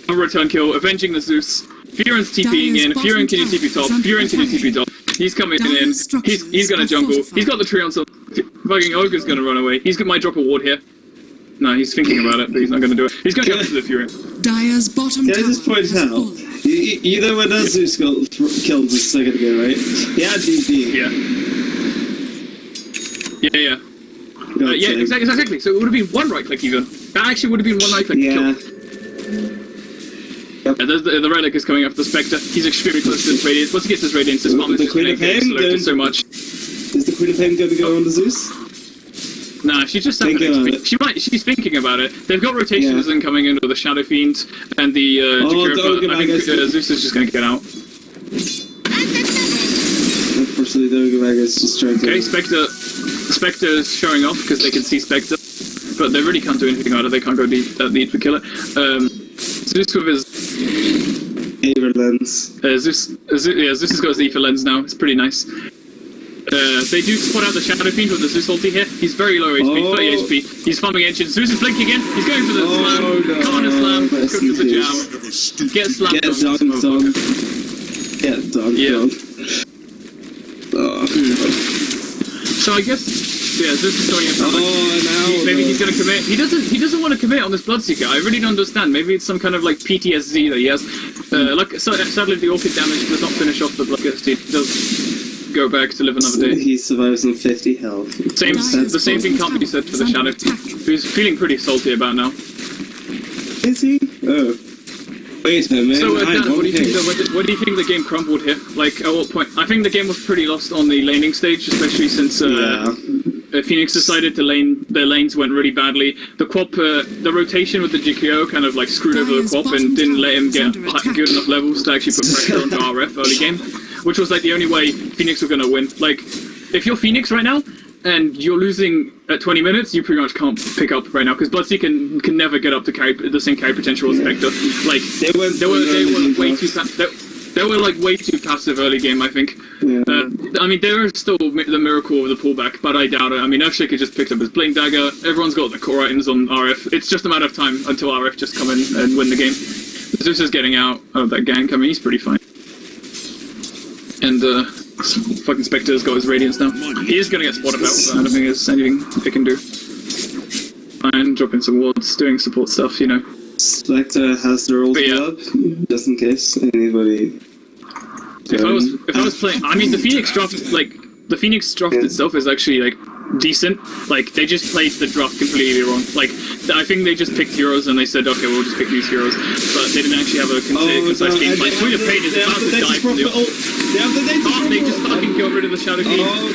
[SPEAKER 3] A return kill, avenging the Zeus. Furon's TPing in. Furon, can you TP top? Furon, can you TP top? He's coming in. He's going to jungle. He's got the tree on some. Fucking Ogre's going to run away. He might drop a ward here. No, he's thinking about it, but he's not going to do it. He's going to go to the Furon.
[SPEAKER 2] Dire's bottom tower.
[SPEAKER 1] Can I just point out? You know when Zeus got killed a second ago, right? Yeah, DP. Yeah, exactly. So it would have been one right click even. That actually would have been one right click kill. Yep. The Relic is coming after the Spectre. He's extremely close to his Radiance. Once he gets his Radiance, his bomb is just going to get exploded so much. Is the Queen of Pain going to go on the Zeus?
[SPEAKER 3] Nah, she's just she's thinking about it. They've got rotations in coming in with the Shadowfiend and the Jakiro, but I think Zeus is just going to get out.
[SPEAKER 1] Literally, the Ogre is just trying to...
[SPEAKER 3] Okay, Spectre is showing off because they can see Spectre, but they really can't do anything out of it. They can't go deep to kill it. Zeus with his
[SPEAKER 1] Aver lens.
[SPEAKER 3] Zeus has got his Ether lens now. It's pretty nice. They do spot out the Shadow Fiend with the Zeus ulti here. He's very low HP, 30 HP. He's farming engines. Zeus is blinking again. He's going for the slam.
[SPEAKER 1] No.
[SPEAKER 3] Come on, a slam. Go for the jam. Get slammed.
[SPEAKER 1] Get dunked on. Get dunked on. Oh.
[SPEAKER 3] So I guess, yeah, Zeus is going in. Maybe he's going to commit. He doesn't want to commit on this Bloodseeker. I really don't understand. Maybe it's some kind of like PTSD that he has. Sadly, the Orchid damage does not finish off the Bloodseeker. He does go back to live another day.
[SPEAKER 1] He survives on 50 health.
[SPEAKER 3] The same thing can't be said for the Shadow, who's feeling pretty salty about now.
[SPEAKER 1] Is he? Oh. Wait a minute.
[SPEAKER 3] So, Dan, what do you think the game crumbled here? Like, at what point? I think the game was pretty lost on the laning stage, especially since Phoenix decided their lanes went really badly. The Quap, the rotation with the GKO kind of like screwed over the Quap and didn't let him get good enough levels to actually put pressure onto RF early game, which was like the only way Phoenix were going to win. Like, if you're Phoenix right now, and you're losing at 20 minutes, you pretty much can't pick up right now, because Bloodseeker can never get up to the same carry potential as Spectre. Like, they were way too passive early game, I think.
[SPEAKER 1] Yeah.
[SPEAKER 3] I mean, there is still the miracle of the pullback, but I doubt it. I mean, Earthshaker just picked up his Blink Dagger, everyone's got the core items on RF. It's just a matter of time until RF just come in and win the game. Zeus is getting out of that gank. I mean, he's pretty fine. And, fucking Spectre's got his Radiance now. He is gonna get spotted out, but I don't think there's anything they can do. Fine, dropping some wards, doing support stuff, you know.
[SPEAKER 1] Spectre has their ulti up, just in case anybody...
[SPEAKER 3] If I was playing... I mean, the Phoenix draft itself is actually, like, decent. Like, they just played the draft completely wrong. Like, I think they just picked heroes and they said, okay, we'll just pick these heroes. But they didn't actually have a concise game. Like, Queen of Pain is about to die from the ult. They just fucking got rid of the Shadow Fiend.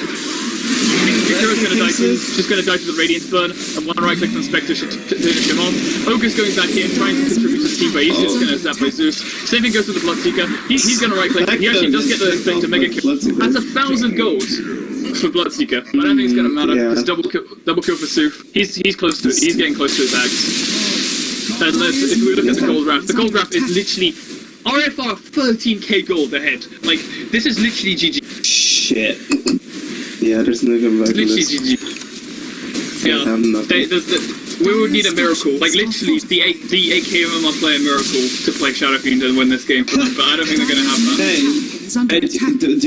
[SPEAKER 3] Hero's gonna die to, just gonna die to the Radiance Burn, and one right click from Spectre should finish him off. Ogre's going back in, trying to contribute to the team, but he's just gonna zap by Zeus. Same thing goes with the Bloodseeker. He's gonna right click. He actually does get the Spectre mega kill. That's 1,000 gold for Bloodseeker. I don't think it's gonna matter. It's double kill for Suf. He's close to it. He's getting close to his axe. And if we look at the gold graph is literally RFR 13k gold ahead. Like, this is literally GG.
[SPEAKER 1] Shit. Yeah, there's no good back.
[SPEAKER 3] Literally GG. Yeah, we would need a miracle. Like, literally, the 8k MMR player miracle to play Shadow Fiend and win this game for them, but I don't think they're going to have that.
[SPEAKER 1] Hey, do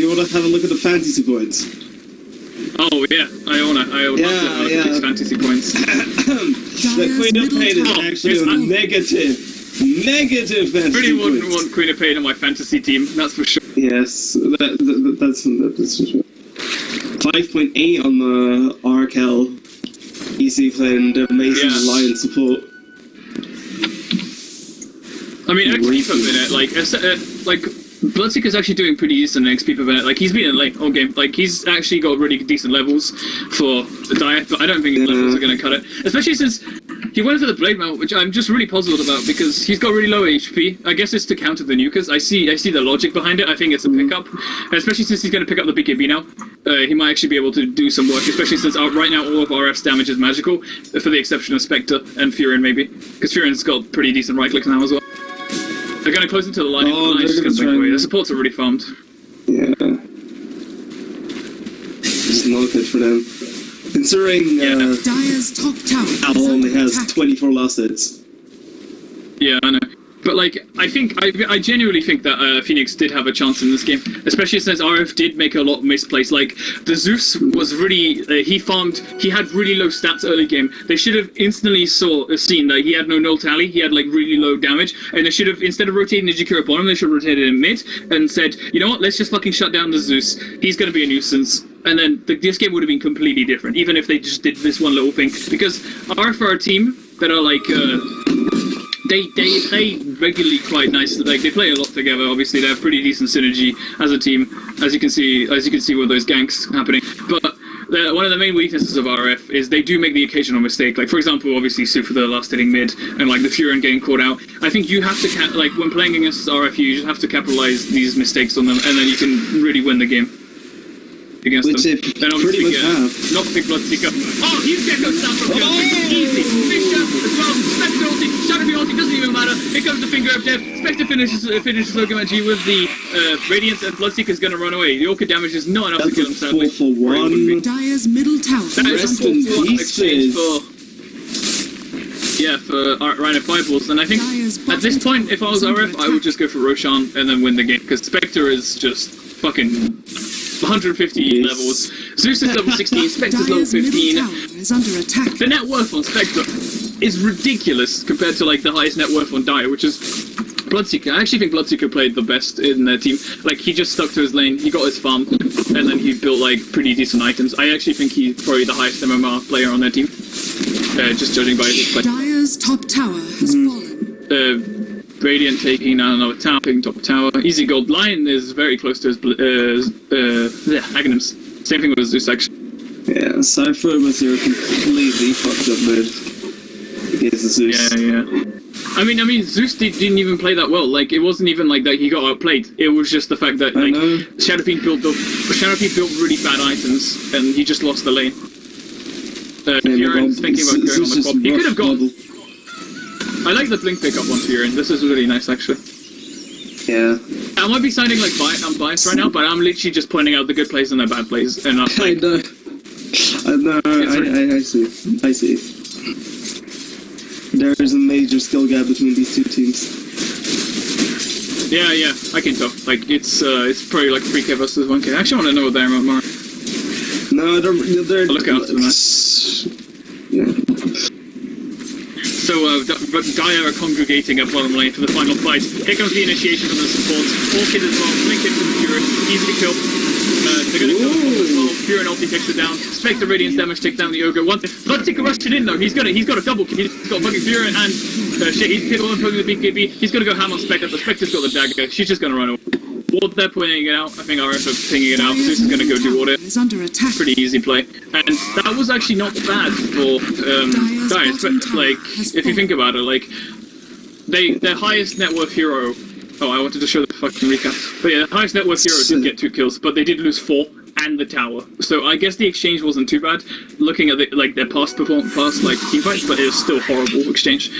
[SPEAKER 1] you want to have a look at the fantasy points?
[SPEAKER 3] Oh, yeah, I want to have these fantasy points.
[SPEAKER 1] The Queen of Pain is actually a negative fantasy points.
[SPEAKER 3] Really wouldn't want Queen of Pain on my fantasy team, that's for sure.
[SPEAKER 1] Yes, that's for sure. 5.8 on the Arkel. Easy playing the amazing Alliance support.
[SPEAKER 3] I mean, XP per minute, like Bloodseeker's actually doing pretty decent in XP per minute. Like, he's been in late all game. Like, he's actually got really decent levels for the diet, but I don't think his levels are going to cut it. Especially since he went for the Blade Melt, which I'm just really puzzled about because he's got really low HP. I guess it's to counter the nukers. I see the logic behind it. I think it's a pickup, especially since he's going to pick up the BKB now. He might actually be able to do some work, especially since right now all of RF's damage is magical, for the exception of Spectre and Furin maybe, because Furin's got pretty decent right clicks now as well. They're going to close into the line. Just going to swing away. The supports are already farmed.
[SPEAKER 1] Yeah. It's not good for them. Considering
[SPEAKER 2] Dire's top tower
[SPEAKER 1] Al only has 24 last hits.
[SPEAKER 3] Yeah, I know. But, like, I genuinely think that Phoenix did have a chance in this game, especially since RF did make a lot of misplays. Like, the Zeus was really, he had really low stats early game. They should have instantly seen that he had no null tally, he had, like, really low damage, and they should have, instead of rotating the Jakiro bottom, they should have rotated him mid, and said, you know what, let's just fucking shut down the Zeus. He's gonna be a nuisance. And then this game would have been completely different, even if they just did this one little thing. Because RF are a team that are, like, they play regularly quite nicely. Like, they play a lot together. Obviously, they have pretty decent synergy as a team, as you can see with those ganks happening. But one of the main weaknesses of RF is they do make the occasional mistake. Like, for example, obviously Sue for the last hitting mid, and like the Furin getting caught out. I think you have to like when playing against RF, you just have to capitalize these mistakes on them, and then you can really win the game. against
[SPEAKER 1] Which
[SPEAKER 3] them.
[SPEAKER 1] they
[SPEAKER 3] Then
[SPEAKER 1] pretty
[SPEAKER 3] obviously
[SPEAKER 1] much
[SPEAKER 3] get
[SPEAKER 1] have.
[SPEAKER 3] Lockpick, Bloodseeker. Oh, he's gonna go down from easy. Fisher as well. Spectre ulti, Shadow Bee ulti, doesn't even matter. Here comes the Finger of Death. Spectre finishes Ogamaji with the Radiance, and Bloodseeker's gonna run away. The Orchid damage is not enough to
[SPEAKER 1] That's
[SPEAKER 3] kill
[SPEAKER 1] a
[SPEAKER 3] him, sadly.
[SPEAKER 1] 4-for-1.
[SPEAKER 2] Dyer's middle tower
[SPEAKER 3] That
[SPEAKER 2] is
[SPEAKER 3] is
[SPEAKER 1] Rest
[SPEAKER 3] a
[SPEAKER 1] in
[SPEAKER 3] 4-for-1 exchange
[SPEAKER 1] pieces.
[SPEAKER 3] for Rhino Fireballs, and I think at this point, if I was RF, I would just go for Roshan and then win the game, because Spectre is just fucking 150 levels. Zeus is level 16, Spectre's level
[SPEAKER 2] Dyer's middle
[SPEAKER 3] 15.
[SPEAKER 2] tower is under attack.
[SPEAKER 3] The net worth on Spectre is ridiculous compared to like the highest net worth on Dyer, which is Bloodseeker. I actually think Bloodseeker played the best in their team. Like, he just stuck to his lane, he got his farm, and then he built like pretty decent items. I actually think he's probably the highest MMR player on their team, just judging by his play.
[SPEAKER 2] Dyer's top tower has fallen.
[SPEAKER 3] Radiant taking down another tower, taking top tower. Easy gold. Lion is very close to his Aghanims. Same thing with Zeus actually.
[SPEAKER 1] Yeah, Cypher was your completely fucked up mid against Zeus.
[SPEAKER 3] Yeah. I mean, Zeus didn't even play that well. Like, it wasn't even like that he got outplayed. It was just the fact that like Shadowfiend built really bad items, and he just lost the lane. Furin's thinking about going on the top. He could have gone. I like the blink pickup on Furin. This is really nice, actually.
[SPEAKER 1] Yeah.
[SPEAKER 3] I might be sounding like I'm biased right now, but I'm literally just pointing out the good plays and the bad plays, and I'm like,
[SPEAKER 1] I see. There is a major skill gap between these two teams.
[SPEAKER 3] Yeah, I can tell. Like, it's probably like 3k versus 1k. I actually want to know what they're at more.
[SPEAKER 1] No, they're
[SPEAKER 3] I'll look out for that.
[SPEAKER 1] Yeah.
[SPEAKER 3] So, Gaia are congregating at bottom lane for the final fight. Here comes the initiation from the supports. Orchid as well, blink hits from Furin, easily killed. They're gonna kill him as well. Furin ulti takes it down. Spectre Radiance damage takes down the Ogre. Bloodseeker rushed it in though. He's got a double kill. He's got fucking Furin and shit. He's killed him from the BKB. He's gonna go ham on Spectre, but Spectre's got the dagger. She's just gonna run away. Ward, they're pointing it out. I think RF are pinging it out. Zeus is gonna go do Ward it.
[SPEAKER 2] Is under attack.
[SPEAKER 3] Pretty easy play, and that was actually not bad for Dyer's. But like, if you think about it, like their highest net worth hero. Oh, I wanted to show the fucking recap. But yeah, the highest net worth hero did get 2 kills, but they did lose 4 and the tower. So I guess the exchange wasn't too bad. Looking at their past team fights, but it was still horrible exchange.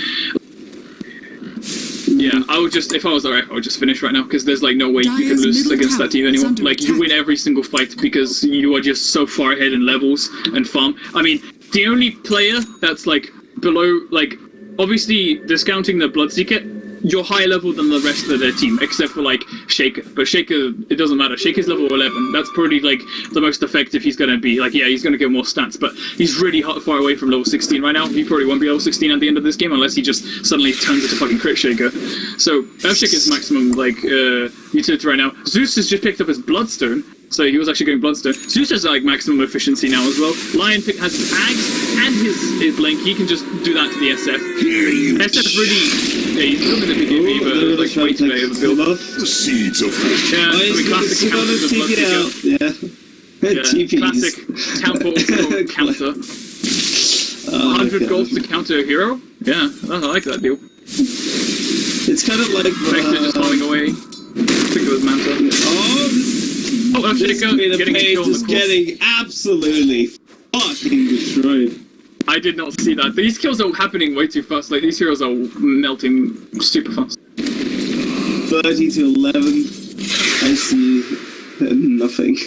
[SPEAKER 3] Yeah, I would just, if I was RF, I would just finish right now, because there's like no way you can lose against that team anymore. Like, you win every single fight because you are just so far ahead in levels and farm. I mean, the only player that's like below, like, obviously discounting the Bloodseeker, you're higher level than the rest of their team, except for like Shaker. But Shaker, it doesn't matter. Shaker's level 11. That's probably like the most effective he's gonna be. Like, yeah, he's gonna get more stats, but he's really far away from level 16 right now. He probably won't be level 16 at the end of this game unless he just suddenly turns into fucking Crit Shaker. So Shaker's maximum like utility right now. Zeus has just picked up his Bloodstone. So he was actually going Bloodstone. Zeus has like maximum efficiency now as well. Lion has his Ags and his Blink. He can just do that to the SF. SF really, yeah, he's building the BKB, but like way too late of a build.
[SPEAKER 4] The seeds of fortune.
[SPEAKER 3] Yeah, I mean, classic counter to Bloodseeker.
[SPEAKER 1] TPs.
[SPEAKER 3] Classic temple counter. 100 gold to counter a hero? Yeah, I like that deal.
[SPEAKER 1] It's kind of like
[SPEAKER 3] Spectre just falling away. Think of his Manta. Oh, Shaker getting a kill on the course.
[SPEAKER 1] Getting absolutely fucking destroyed.
[SPEAKER 3] I did not see that. These kills are happening way too fast. Like, these heroes are melting super fast.
[SPEAKER 1] 30 to 11. I see nothing.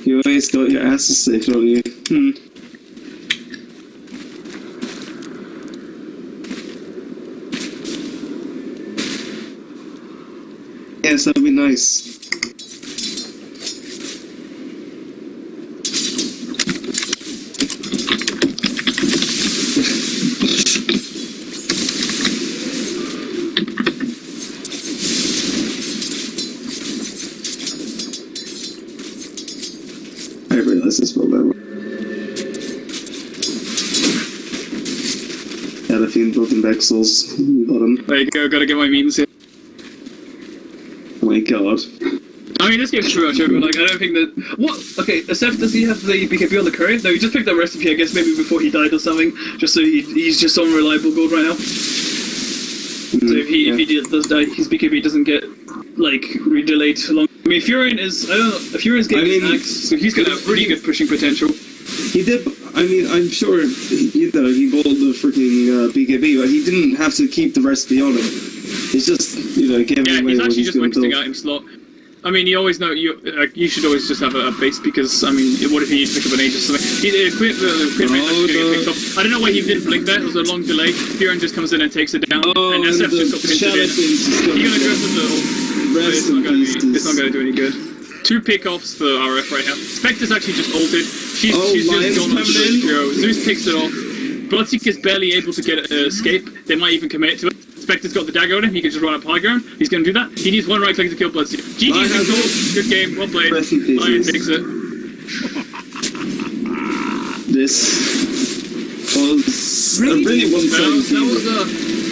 [SPEAKER 1] You always got your asses saved on you. Yes, that'd be nice. I realize this will never. Had a few broken back souls bottom.
[SPEAKER 3] There you go, gotta get my memes here.
[SPEAKER 1] Oh my god.
[SPEAKER 3] I mean, this game's pretty much over. Like, I don't think that. What? Okay, SF, does he have the BKB on the courier? No, he just picked that recipe, I guess, maybe before he died or something. Just so he's just on reliable gold right now. So if he does die, his BKB doesn't get like delayed too long. I mean, Furion is Furion's game is max, so he's gonna have really good pushing potential.
[SPEAKER 1] He did. I mean, I'm sure he bowled the freaking BKB, but he didn't have to keep the recipe on him. He's just giving away
[SPEAKER 3] he's
[SPEAKER 1] what
[SPEAKER 3] actually
[SPEAKER 1] he's
[SPEAKER 3] just
[SPEAKER 1] going to
[SPEAKER 3] wasting
[SPEAKER 1] do.
[SPEAKER 3] out in slot. I mean, you always know you should always just have a base because I mean, what if he needs to pick up an age or something? The Queen actually gonna get picked up. I don't know why he didn't blink there. It was a long delay. Furion just comes in and takes it down, and SF just got pinned in. He's gonna go for the ult. It's not gonna do any good. 2 pickoffs for RF right now. Spectre's actually just ulted. She's just gone on to Zeus takes it off. Bo3 is barely able to get escape. They might even commit to it. Spectre's got the dagger on him. He can just run up high ground. He's going to do that. He needs 1 right click to kill Bo3. GG's. Good game. Well played. Lion takes it.
[SPEAKER 1] This was really wasn't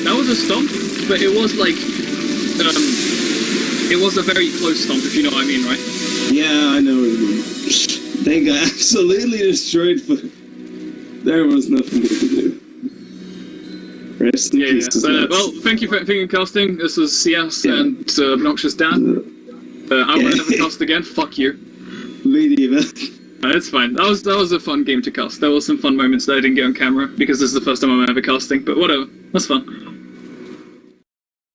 [SPEAKER 3] that was a stomp, but it was like it was a very close stomp, if you know what I mean, right?
[SPEAKER 1] Yeah, I know what you mean. They got absolutely destroyed, but there was nothing they could do. Rest in peace.
[SPEAKER 3] Well, thank you for casting. This was CS and Obnoxious Dan. I will never cast again. Fuck you. It's fine. That was a fun game to cast. There were some fun moments that I didn't get on camera because this is the first time I'm ever casting. But whatever. That's fun.